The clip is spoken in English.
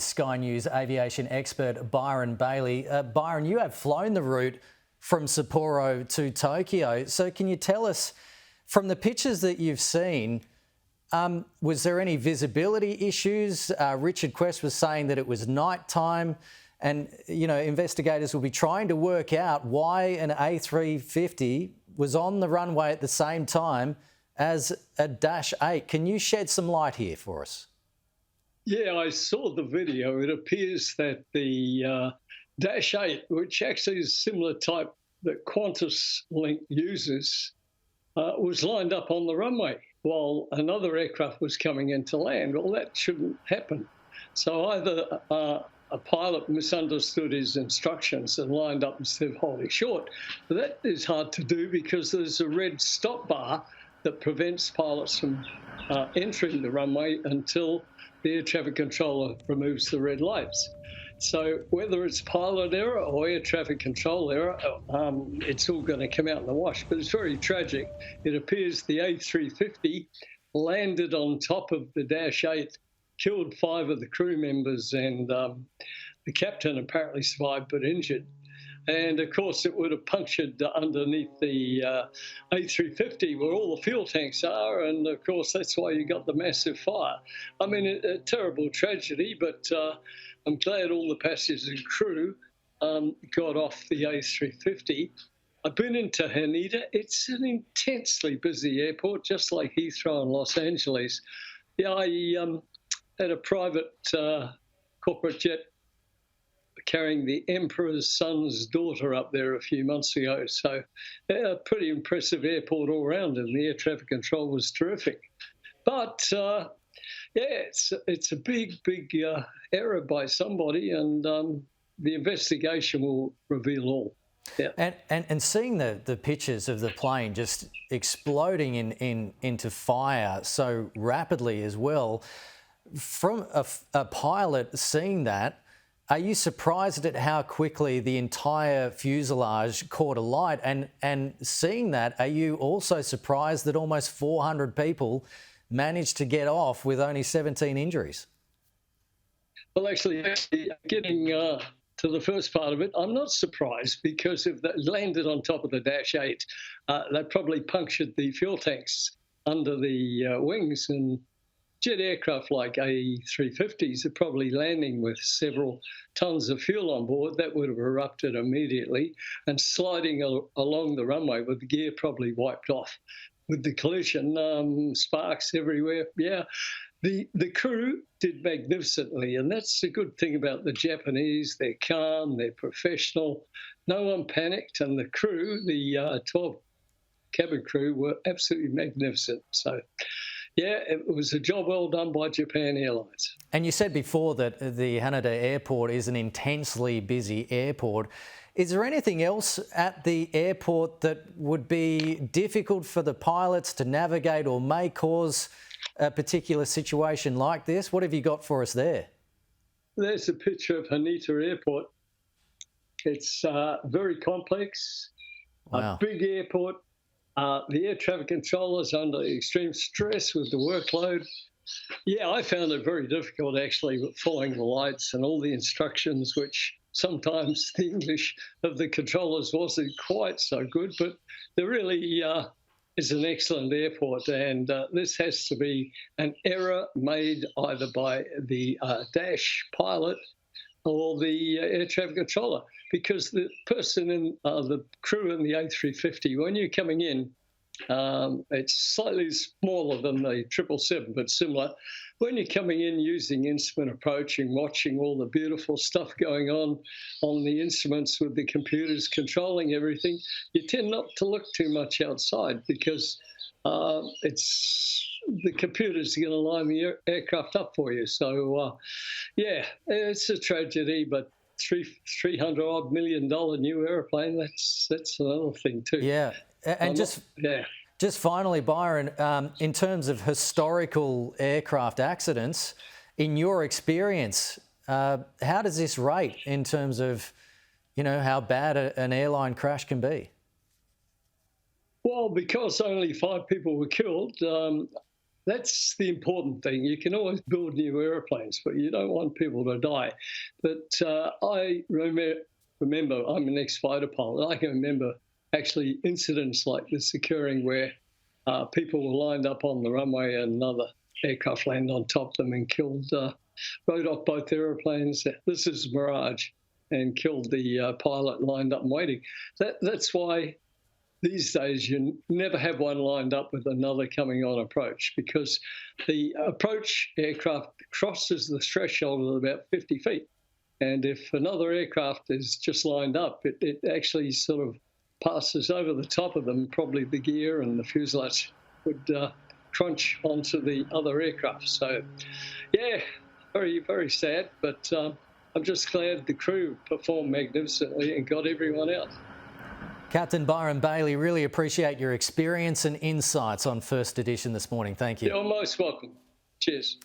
Sky News aviation expert Byron Bailey. Byron, you have flown the route from Sapporo to Tokyo. So can you tell us, from the pictures that you've seen, was there any visibility issues? Richard Quest was saying that it was night time, and investigators will be trying to work out why an A350 was on the runway at the same time as a Dash 8. Can you shed some light here for us? Yeah, I saw the video. It appears that the Dash 8, which actually is a similar type that Qantas Link uses, was lined up on the runway while another aircraft was coming into land. Well, that shouldn't happen. So either a pilot misunderstood his instructions and lined up instead of holding short. But that is hard to do because there's a red stop bar that prevents pilots from entering the runway until the air traffic controller removes the red lights. So whether it's pilot error or air traffic control error, it's all going to come out in the wash. But it's very tragic. It appears the A350 landed on top of the Dash 8, killed 5 of the crew members, and the captain apparently survived but injured. And, of course, it would have punctured underneath the A350 where all the fuel tanks are. And, of course, that's why you got the massive fire. I mean, a terrible tragedy, but I'm glad all the passengers and crew got off the A350. I've been into Haneda. It's an intensely busy airport, just like Heathrow and Los Angeles. Yeah, I had a private corporate jet carrying the Emperor's son's daughter up there a few months ago. So a pretty impressive airport all around, and the air traffic control was terrific. But it's a big error by somebody, and the investigation will reveal all. Yeah. And seeing the pictures of the plane just exploding into fire so rapidly as well, from a pilot seeing that, are you surprised at how quickly the entire fuselage caught alight? And seeing that, are you also surprised that almost 400 people managed to get off with only 17 injuries? Well, actually getting to the first part of it, I'm not surprised, because if that landed on top of the Dash 8, they probably punctured the fuel tanks under the wings, and jet aircraft like A350s are probably landing with several tons of fuel on board. That would have erupted immediately, and sliding along the runway with the gear probably wiped off. With the collision, sparks everywhere. Yeah, the crew did magnificently, and that's the good thing about the Japanese. They're calm, they're professional, no one panicked, and the crew, the 12 cabin crew, were absolutely magnificent. So yeah, it was a job well done by Japan Airlines. And you said before that the Haneda Airport is an intensely busy airport. Is there anything else at the airport that would be difficult for the pilots to navigate or may cause a particular situation like this? What have you got for us there? There's a picture of Haneda Airport. It's very complex, wow. A big airport. The air traffic controllers under extreme stress with the workload. Yeah, I found it very difficult actually with following the lights and all the instructions, which sometimes the English of the controllers wasn't quite so good, but there really is an excellent airport, and this has to be an error made either by the Dash pilot or the air traffic controller, because the person in the crew in the A350, when you're coming in, it's slightly smaller than the 777, but similar. When you're coming in using instrument approaching, watching all the beautiful stuff going on the instruments with the computers controlling everything, you tend not to look too much outside, because the computer's going to line the aircraft up for you. So, yeah, it's a tragedy, but $300 million new airplane, that's another thing too. Yeah, and just finally, Byron, in terms of historical aircraft accidents, in your experience, how does this rate in terms of, how bad an airline crash can be? Well, because only 5 people were killed, that's the important thing. You can always build new airplanes, but you don't want people to die. But I remember, I'm an ex-fighter pilot. I can remember actually incidents like this occurring where people were lined up on the runway and another aircraft landed on top of them and killed, rode off both airplanes. This is Mirage, and killed the pilot lined up and waiting. That's why these days you never have one lined up with another coming on approach, because the approach aircraft crosses the threshold of about 50 feet. And if another aircraft is just lined up, it actually sort of passes over the top of them. Probably the gear and the fuselage would crunch onto the other aircraft. So, yeah, very, very sad. But I'm just glad the crew performed magnificently and got everyone out. Captain Byron Bailey, really appreciate your experience and insights on First Edition this morning. Thank you. You're most welcome. Cheers.